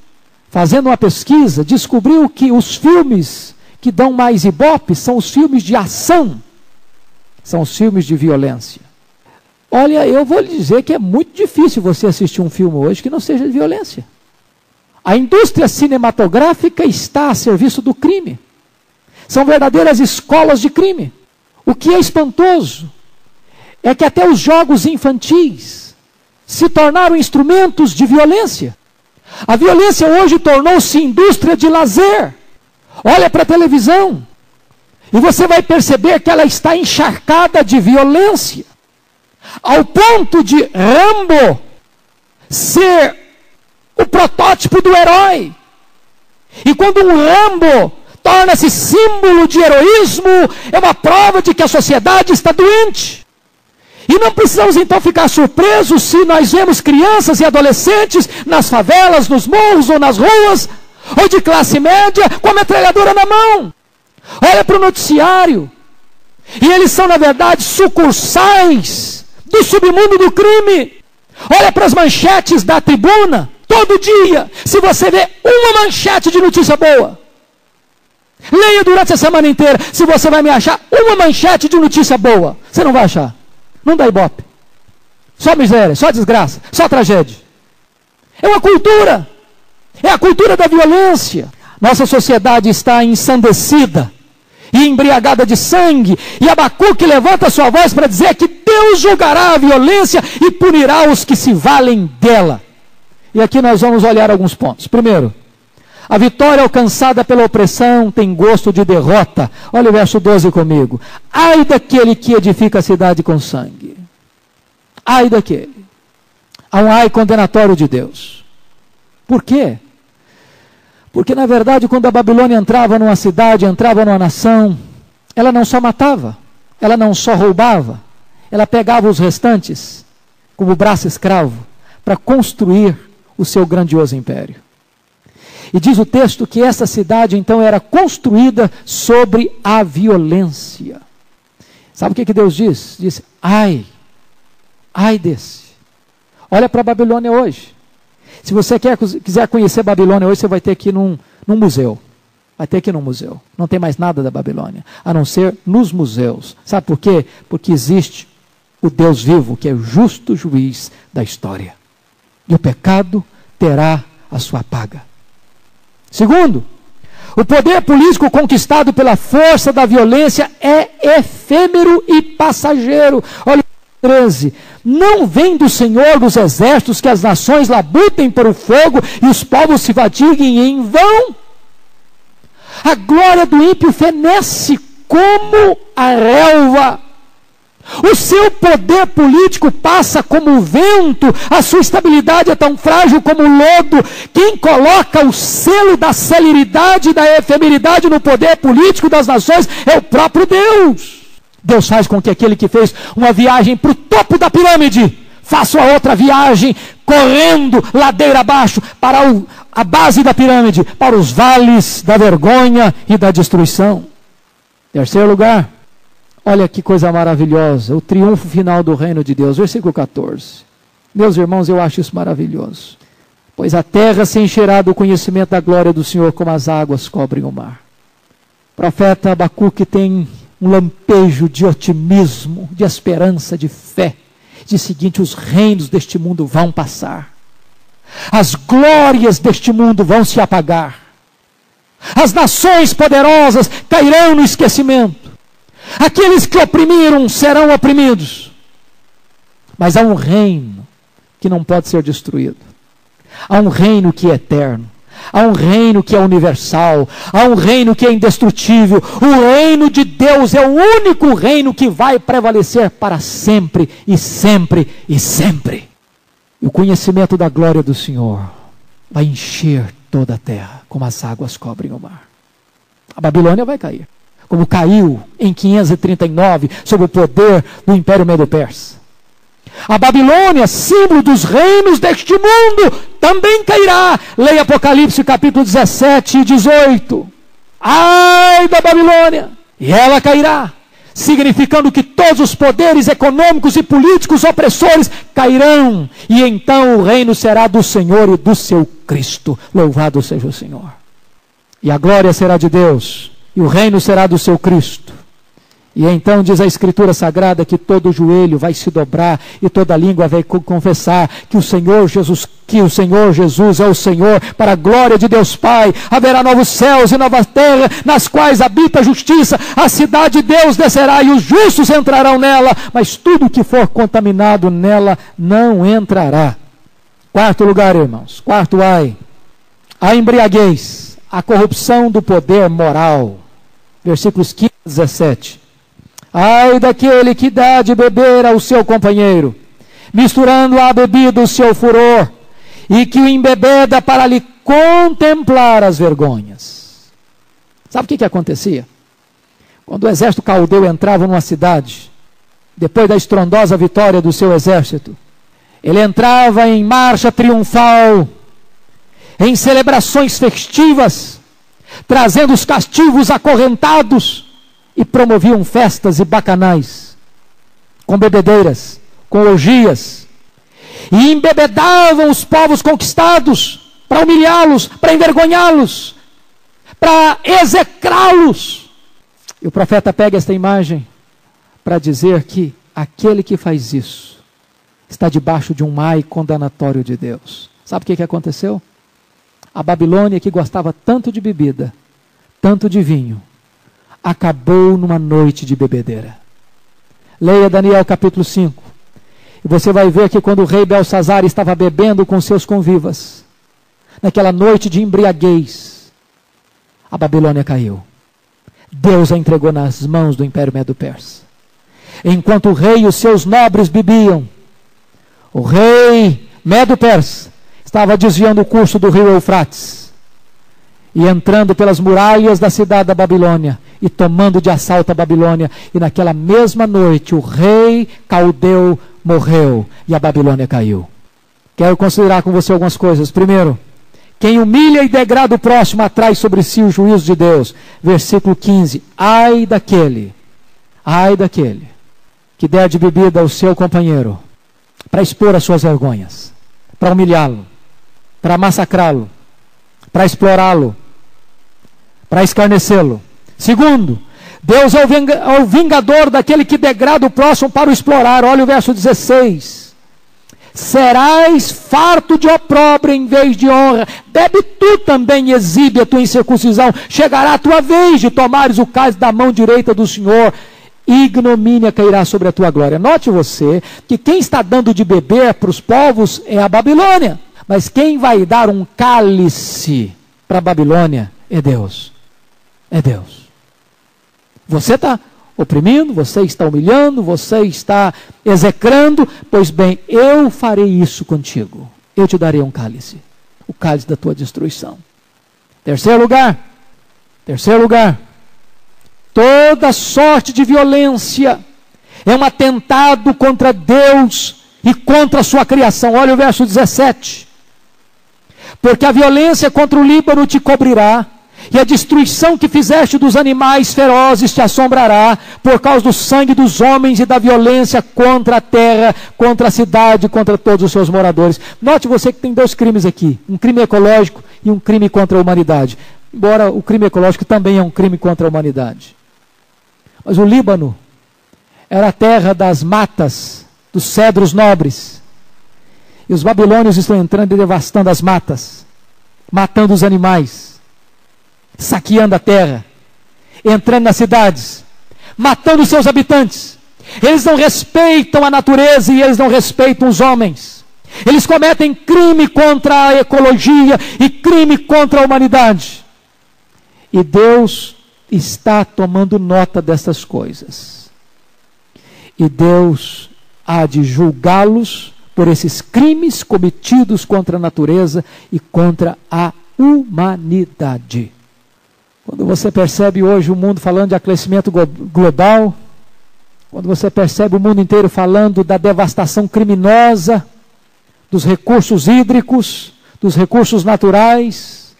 fazendo uma pesquisa, descobriu que os filmes que dão mais ibope são os filmes de ação, são os filmes de violência. Olha, eu vou lhe dizer que é muito difícil você assistir um filme hoje que não seja de violência. A indústria cinematográfica está a serviço do crime. São verdadeiras escolas de crime. O que é espantoso é que até os jogos infantis se tornaram instrumentos de violência. A violência hoje tornou-se indústria de lazer. Olha para a televisão e você vai perceber que ela está encharcada de violência. Ao ponto de Rambo ser o protótipo do herói. E quando um Rambo torna-se símbolo de heroísmo, é uma prova de que a sociedade está doente. E não precisamos então ficar surpresos se nós vemos crianças e adolescentes nas favelas, nos morros ou nas ruas, ou de classe média, com a metralhadora na mão. Olha para o noticiário. E eles são, na verdade, sucursais do submundo do crime. Olha para as manchetes da Tribuna. Todo dia, se você vê uma manchete de notícia boa, leia durante a semana inteira, se você vai me achar uma manchete de notícia boa. Você não vai achar. Não dá ibope. Só miséria, só desgraça, só tragédia. É uma cultura. É a cultura da violência. Nossa sociedade está ensandecida e embriagada de sangue. E Abacuque levanta sua voz para dizer que Deus julgará a violência e punirá os que se valem dela. E aqui nós vamos olhar alguns pontos. Primeiro, a vitória alcançada pela opressão tem gosto de derrota. Olha o verso 12 comigo. Ai daquele que edifica a cidade com sangue. Ai daquele. Há um ai condenatório de Deus. Por quê? Porque na verdade quando a Babilônia entrava numa cidade, entrava numa nação, ela não só matava, ela não só roubava, ela pegava os restantes como braço escravo para construir o seu grandioso império. E diz o texto que essa cidade então era construída sobre a violência. Sabe o que Deus diz? Diz, ai desse. Olha para a Babilônia hoje. Se você quiser conhecer Babilônia hoje, você vai ter que ir num museu. Vai ter que ir num museu. Não tem mais nada da Babilônia, a não ser nos museus. Sabe por quê? Porque existe o Deus vivo, que é o justo juiz da história. E o pecado terá a sua paga. Segundo, o poder político conquistado pela força da violência é efêmero e passageiro. Olha o 13. Não vem do Senhor dos exércitos que as nações labutem por o fogo e os povos se fatiguem em vão. A glória do ímpio fenece como a relva. O seu poder político passa como o vento, a sua estabilidade é tão frágil como o lodo. Quem coloca o selo da celeridade e da efemeridade no poder político das nações é o próprio Deus. Deus faz com que aquele que fez uma viagem para o topo da pirâmide faça uma outra viagem correndo ladeira abaixo para a base da pirâmide, para os vales da vergonha e da destruição. Terceiro lugar, olha que coisa maravilhosa, o triunfo final do reino de Deus, versículo 14. Meus irmãos, eu acho isso maravilhoso. Pois a terra se encherá do conhecimento da glória do Senhor, como as águas cobrem o mar. O profeta Abacuque tem um lampejo de otimismo, de esperança, de fé. Diz o seguinte, os reinos deste mundo vão passar. As glórias deste mundo vão se apagar. As nações poderosas cairão no esquecimento. Aqueles que oprimiram serão oprimidos. Mas há um reino que não pode ser destruído. Há um reino que é eterno. Há um reino que é universal. Há um reino que é indestrutível. O reino de Deus é o único reino que vai prevalecer para sempre e sempre e sempre. E o conhecimento da glória do Senhor vai encher toda a terra, como as águas cobrem o mar. A Babilônia vai cair, como caiu em 539, sob o poder do Império Medo-Persa. A Babilônia, símbolo dos reinos deste mundo, também cairá. Leia Apocalipse capítulo 17 e 18. Ai da Babilônia! E ela cairá, significando que todos os poderes econômicos e políticos opressores cairão. E então o reino será do Senhor e do seu Cristo. Louvado seja o Senhor. E a glória será de Deus, e o reino será do seu Cristo. E então diz a Escritura Sagrada que todo joelho vai se dobrar e toda língua vai confessar que o Senhor Jesus é o Senhor, para a glória de Deus Pai. Haverá novos céus e nova terra, nas quais habita a justiça. A cidade de Deus descerá e os justos entrarão nela, mas tudo que for contaminado nela não entrará. Quarto lugar, irmãos. Quarto ai. A embriaguez, a corrupção do poder moral. Versículos 15 e 17. Ai daquele que dá de beber ao seu companheiro, misturando à bebida o seu furor, e que o embebeda para lhe contemplar as vergonhas. Sabe o que acontecia? Quando o exército caldeu entrava numa cidade, depois da estrondosa vitória do seu exército, ele entrava em marcha triunfal, em celebrações festivas, trazendo os cativos acorrentados, e promoviam festas e bacanais, com bebedeiras, com orgias, e embebedavam os povos conquistados, para humilhá-los, para envergonhá-los, para execrá-los. E o profeta pega esta imagem para dizer que aquele que faz isso está debaixo de um ai condenatório de Deus. Sabe o que aconteceu? A Babilônia, que gostava tanto de bebida, tanto de vinho, acabou numa noite de bebedeira. Leia Daniel capítulo 5. E você vai ver que quando o rei Belsazar estava bebendo com seus convivas, naquela noite de embriaguez, a Babilônia caiu. Deus a entregou nas mãos do Império Medo-Persa. Enquanto o rei e os seus nobres bebiam, o rei Medo-Persa estava desviando o curso do rio Eufrates. e entrando pelas muralhas da cidade da Babilônia, e tomando de assalto a Babilônia. E naquela mesma noite o rei caldeu morreu, e a Babilônia caiu. Quero considerar com você algumas coisas. Primeiro, quem humilha e degrada o próximo atrai sobre si o juízo de Deus. Versículo 15. Ai daquele que der de bebida ao seu companheiro, para expor as suas vergonhas, para humilhá-lo, para massacrá-lo, para explorá-lo, para escarnecê-lo. Segundo, Deus é o vingador daquele que degrada o próximo para o explorar. Olha o verso 16. Serás farto de opróbrio em vez de honra. Bebe tu também, exibe a tua incircuncisão. Chegará a tua vez de tomares o cálice da mão direita do Senhor. Ignomínia cairá sobre a tua glória. Note você que quem está dando de beber para os povos é a Babilônia. Mas quem vai dar um cálice para a Babilônia é Deus. É Deus. Você está oprimindo, você está humilhando, você está execrando. Pois bem, eu farei isso contigo. Eu te darei um cálice. O cálice da tua destruição. Terceiro lugar. Toda sorte de violência é um atentado contra Deus e contra a sua criação. Olha o verso 17. Porque a violência contra o Líbano te cobrirá, e a destruição que fizeste dos animais ferozes te assombrará, por causa do sangue dos homens e da violência contra a terra, contra a cidade, contra todos os seus moradores. Note você que tem dois crimes aqui, um crime ecológico e um crime contra a humanidade. Embora o crime ecológico também é um crime contra a humanidade. Mas o Líbano era a terra das matas, dos cedros nobres. E os babilônios estão entrando e devastando as matas, matando os animais, saqueando a terra, entrando nas cidades, matando os seus habitantes. Eles não respeitam a natureza e eles não respeitam os homens. Eles cometem crime contra a ecologia e crime contra a humanidade. E Deus está tomando nota dessas coisas. E Deus há de julgá-los por esses crimes cometidos contra a natureza e contra a humanidade. Quando você percebe hoje o mundo falando de aquecimento global, quando você percebe o mundo inteiro falando da devastação criminosa dos recursos hídricos, dos recursos naturais,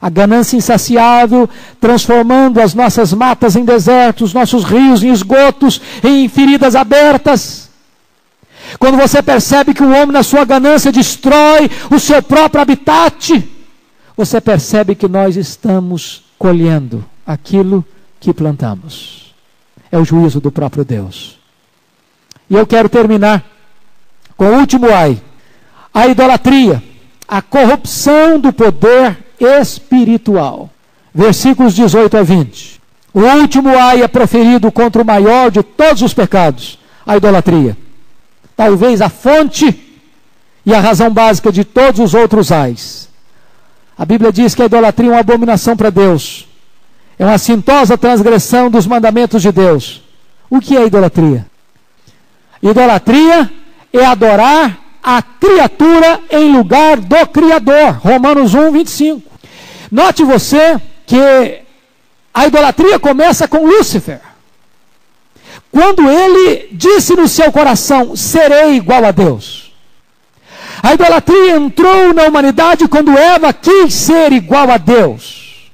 a ganância insaciável transformando as nossas matas em desertos, nossos rios em esgotos, em feridas abertas. Quando você percebe que o homem na sua ganância destrói o seu próprio habitat, você percebe que nós estamos colhendo aquilo que plantamos. É o juízo do próprio Deus. E eu quero terminar com o último ai. A idolatria, a corrupção do poder espiritual. Versículos 18 a 20. O último ai é proferido contra o maior de todos os pecados, a idolatria. Talvez a fonte e a razão básica de todos os outros ais. A Bíblia diz que a idolatria é uma abominação para Deus. É uma assintosa transgressão dos mandamentos de Deus. O que é idolatria? Idolatria é adorar a criatura em lugar do Criador. Romanos 1, 25. Note você que a idolatria começa com Lúcifer. Quando ele disse no seu coração, serei igual a Deus. A idolatria entrou na humanidade quando Eva quis ser igual a Deus.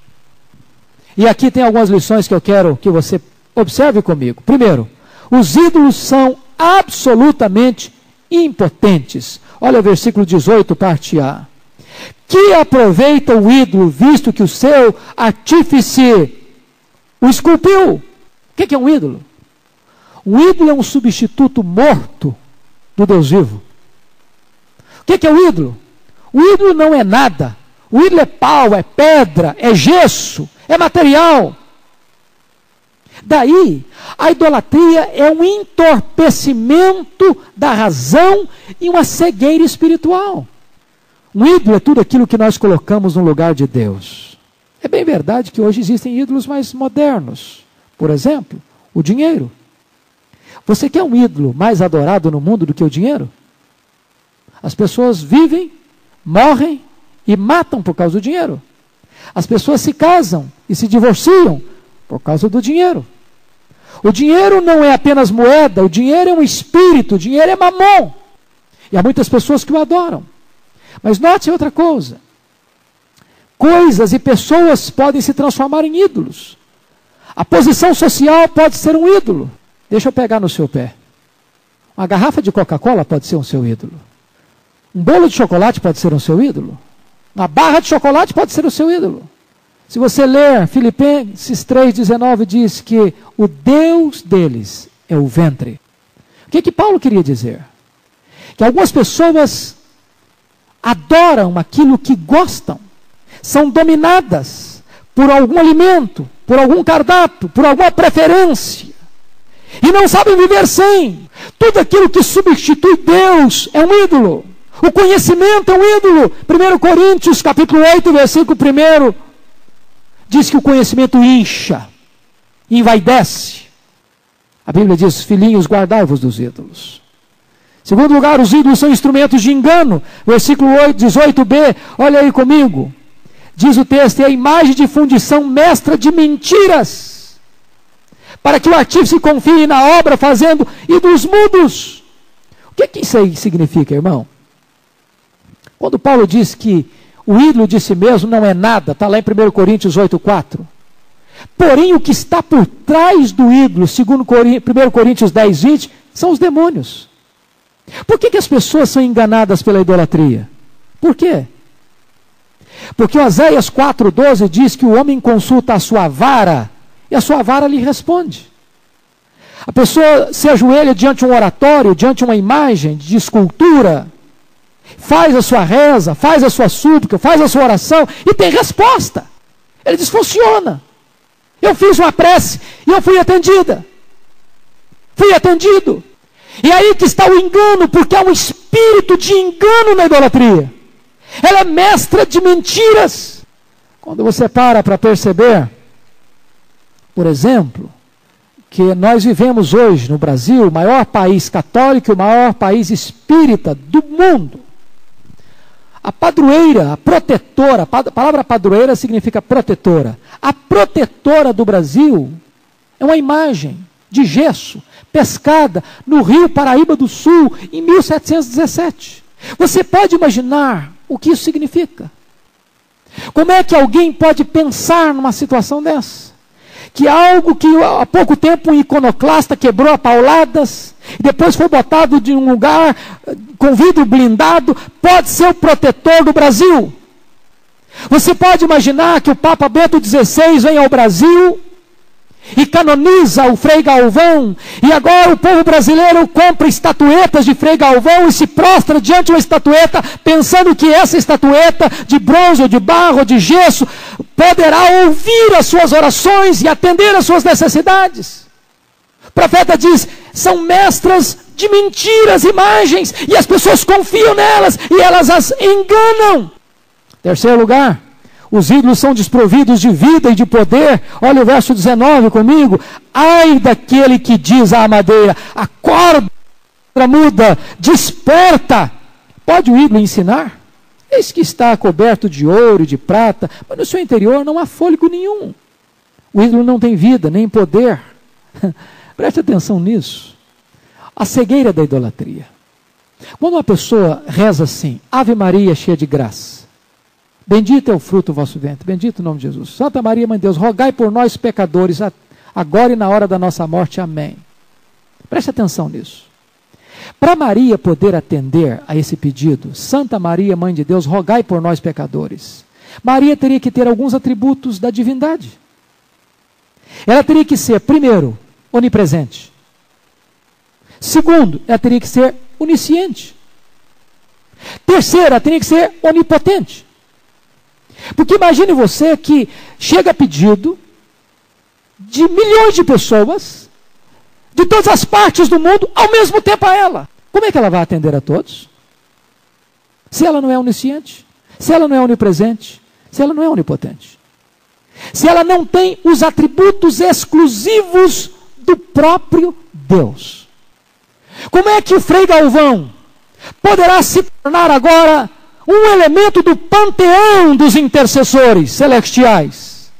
E aqui tem algumas lições que eu quero que você observe comigo. Primeiro, os ídolos são absolutamente impotentes. Olha o versículo 18, parte A. Que aproveita o ídolo, visto que o seu artífice o esculpiu? O que é um ídolo? O ídolo é um substituto morto do Deus vivo. O que é o ídolo? O ídolo não é nada. O ídolo é pau, é pedra, é gesso, é material. Daí, a idolatria é um entorpecimento da razão e uma cegueira espiritual. Um ídolo é tudo aquilo que nós colocamos no lugar de Deus. É bem verdade que hoje existem ídolos mais modernos. Por exemplo, o dinheiro. Você quer um ídolo mais adorado no mundo do que o dinheiro? As pessoas vivem, morrem e matam por causa do dinheiro. As pessoas se casam e se divorciam por causa do dinheiro. O dinheiro não é apenas moeda, o dinheiro é um espírito, o dinheiro é mamon. E há muitas pessoas que o adoram. Mas note outra coisa. Coisas e pessoas podem se transformar em ídolos. A posição social pode ser um ídolo. Deixa eu pegar no seu pé. Uma garrafa de Coca-Cola pode ser um seu ídolo. Um bolo de chocolate pode ser um seu ídolo. Uma barra de chocolate pode ser o seu ídolo. Se você ler Filipenses 3,19, diz que o Deus deles é o ventre. O que Paulo queria dizer? Que algumas pessoas adoram aquilo que gostam, são dominadas por algum alimento, por algum cardápio, por alguma preferência, e não sabem viver sem. Tudo aquilo que substitui Deus é um ídolo. O conhecimento é um ídolo. 1 Coríntios capítulo 8, versículo 1, diz que o conhecimento incha, envaidece. A Bíblia diz: filhinhos, guardai-vos dos ídolos. Segundo lugar, os ídolos são instrumentos de engano. Versículo 18b, olha aí comigo. Diz o texto: é a imagem de fundição mestra de mentiras, para que o artífice confie na obra fazendo ídolos mudos. O que isso aí significa, irmão? Quando Paulo diz que o ídolo de si mesmo não é nada, está lá em 1 Coríntios 8,4. Porém, o que está por trás do ídolo, segundo 1 Coríntios 10,20, são os demônios. Por que as pessoas são enganadas pela idolatria? Por quê? Porque Oséias 4,12 diz que o homem consulta a sua vara, e a sua vara lhe responde. A pessoa se ajoelha diante de um oratório, diante de uma imagem de escultura, faz a sua reza, faz a sua súplica, faz a sua oração, e tem resposta. Ele diz: funciona. Eu fiz uma prece e eu fui atendida. Fui atendido. E aí que está o engano, porque há um espírito de engano na idolatria. Ela é mestra de mentiras. Quando você para perceber, por exemplo, que nós vivemos hoje no Brasil, o maior país católico, o maior país espírita do mundo. A padroeira, a protetora, a palavra padroeira significa protetora. A protetora do Brasil é uma imagem de gesso, pescada no Rio Paraíba do Sul, em 1717. Você pode imaginar o que isso significa? Como é que alguém pode pensar numa situação dessa? Que algo que há pouco tempo um iconoclasta quebrou a pauladas, e depois foi botado de um lugar com vidro blindado, pode ser o protetor do Brasil. Você pode imaginar que o Papa Bento XVI vem ao Brasil e canoniza o Frei Galvão, e agora o povo brasileiro compra estatuetas de Frei Galvão e se prostra diante de uma estatueta, pensando que essa estatueta de bronze ou de barro ou de gesso poderá ouvir as suas orações e atender às suas necessidades. O profeta diz: são mestras de mentiras, imagens, e as pessoas confiam nelas e elas as enganam. Terceiro lugar, os ídolos são desprovidos de vida e de poder. Olha o verso 19 comigo. Ai daquele que diz à madeira: acorda, muda, desperta. Pode o ídolo ensinar? Eis que está coberto de ouro e de prata, mas no seu interior não há fôlego nenhum. O ídolo não tem vida, nem poder. Preste atenção nisso. A cegueira da idolatria. Quando uma pessoa reza assim: Ave Maria, cheia de graça, bendito é o fruto do vosso ventre, bendito o nome de Jesus. Santa Maria, Mãe de Deus, rogai por nós pecadores, agora e na hora da nossa morte. Amém. Preste atenção nisso. Para Maria poder atender a esse pedido, Santa Maria, Mãe de Deus, rogai por nós pecadores, Maria teria que ter alguns atributos da divindade. Ela teria que ser, primeiro, onipresente. Segundo, ela teria que ser onisciente. Terceiro, ela teria que ser onipotente. Porque imagine você que chega a pedido de milhões de pessoas, de todas as partes do mundo, ao mesmo tempo a ela. Como é que ela vai atender a todos? Se ela não é onisciente, se ela não é onipresente, se ela não é onipotente. Se ela não tem os atributos exclusivos do próprio Deus. Como é que o Frei Galvão poderá se tornar agora um elemento do panteão dos intercessores celestiais.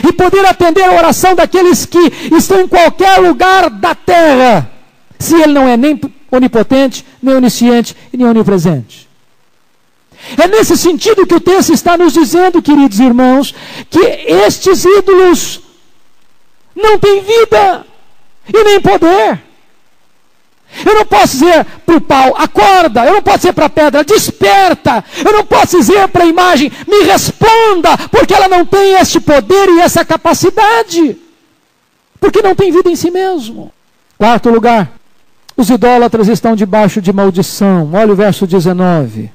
E poder atender a oração daqueles que estão em qualquer lugar da terra, se ele não é nem onipotente, nem onisciente e nem onipresente. É nesse sentido que o texto está nos dizendo, queridos irmãos, que estes ídolos não têm vida e nem poder. Eu não posso dizer para o pau, acorda. Eu não posso dizer para a pedra, desperta. Eu não posso dizer para a imagem, me responda, porque ela não tem este poder e essa capacidade. Porque não tem vida em si mesmo. Quarto lugar, os idólatras estão debaixo de maldição. Olha o verso 19.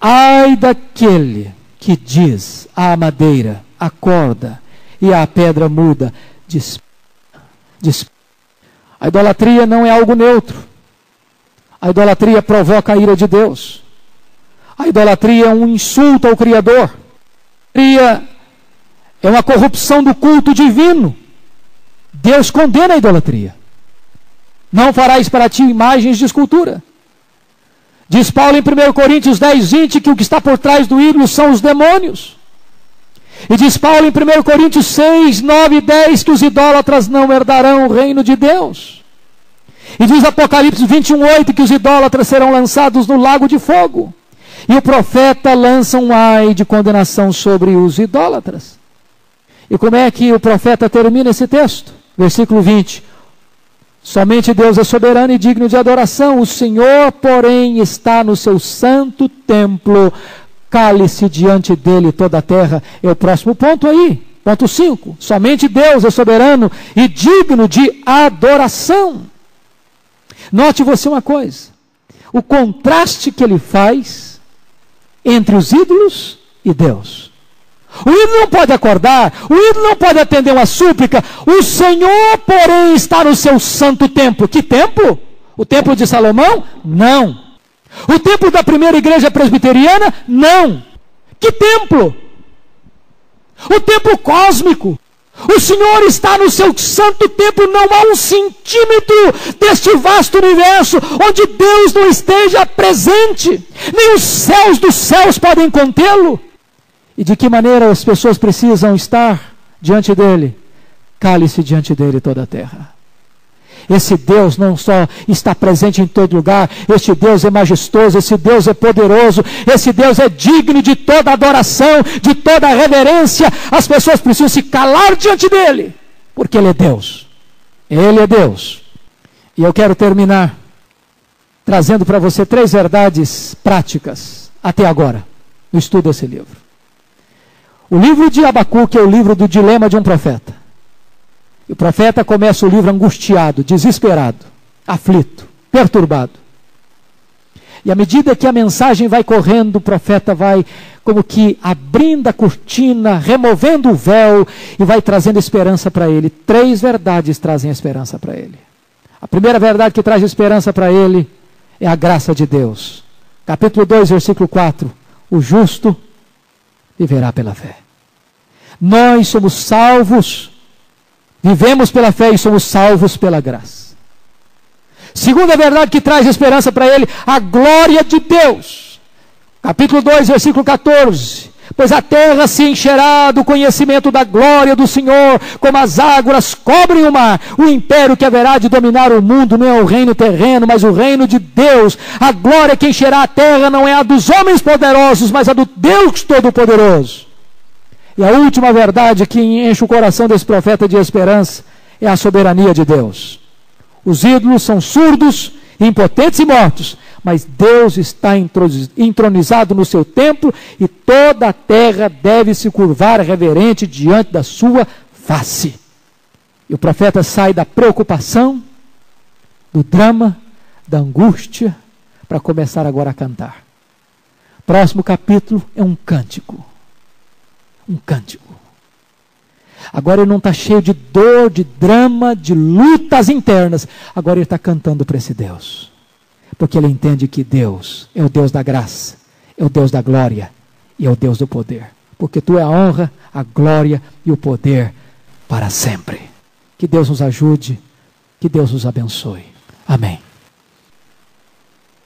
Ai daquele que diz à madeira, acorda, e à pedra muda, desperta. A idolatria não é algo neutro. A idolatria provoca a ira de Deus. A idolatria é um insulto ao Criador. A idolatria é uma corrupção do culto divino. Deus condena a idolatria. Não farás para ti imagens de escultura. Diz Paulo em 1 Coríntios 10, 20, que o que está por trás do ídolo são os demônios. E diz Paulo em 1 Coríntios 6, 9 e 10, que os idólatras não herdarão o reino de Deus. E diz Apocalipse 21, 8, que os idólatras serão lançados no lago de fogo. E o profeta lança um ai de condenação sobre os idólatras. E como é que o profeta termina esse texto? Versículo 20. Somente Deus é soberano e digno de adoração. O Senhor, porém, está no seu santo templo. Cale-se diante dele toda a terra. É o próximo ponto aí. Ponto 5. Somente Deus é soberano e digno de adoração. Note você uma coisa. O contraste que ele faz entre os ídolos e Deus. O ídolo não pode acordar, o ídolo não pode atender uma súplica. O Senhor, porém, está no seu santo templo. Que templo? O templo de Salomão? Não. O templo da primeira igreja presbiteriana? Não. Que templo? O templo cósmico. O Senhor está no seu santo templo. Não há um centímetro deste vasto universo onde Deus não esteja presente. Nem os céus dos céus podem contê-lo. E de que maneira as pessoas precisam estar diante dele? Cale-se diante dele toda a terra. Esse Deus não só está presente em todo lugar, este Deus é majestoso, esse Deus é poderoso, esse Deus é digno de toda adoração, de toda reverência. As pessoas precisam se calar diante dele, porque ele é Deus. Ele é Deus. E eu quero terminar trazendo para você 3 verdades práticas até agora, no estudo desse livro. O livro de Abacuque é o livro do dilema de um profeta. E o profeta começa o livro angustiado, desesperado, aflito, perturbado. E à medida que a mensagem vai correndo, o profeta vai como que abrindo a cortina, removendo o véu e vai trazendo esperança para ele. 3 verdades trazem esperança para ele. A primeira verdade que traz esperança para ele é a graça de Deus. Capítulo 2, versículo 4. O justo viverá pela fé. Nós somos salvos, vivemos pela fé e somos salvos pela graça. Segunda verdade que traz esperança para ele, a glória de Deus. Capítulo 2, versículo 14. Pois a terra se encherá do conhecimento da glória do Senhor, como as águas cobrem o mar. O império que haverá de dominar o mundo não é o reino terreno, mas o reino de Deus. A glória que encherá a terra não é a dos homens poderosos, mas a do Deus Todo-Poderoso. E a última verdade que enche o coração desse profeta de esperança é a soberania de Deus. Os ídolos são surdos, impotentes e mortos, mas Deus está entronizado no seu templo e toda a terra deve se curvar reverente diante da sua face. E o profeta sai da preocupação, do drama, da angústia, para começar agora a cantar. Próximo capítulo é um cântico. Um cântico. Agora ele não está cheio de dor, de drama, de lutas internas. Agora ele está cantando para esse Deus. Porque ele entende que Deus é o Deus da graça, é o Deus da glória e é o Deus do poder. Porque tu é a honra, a glória e o poder para sempre. Que Deus nos ajude, que Deus nos abençoe. Amém.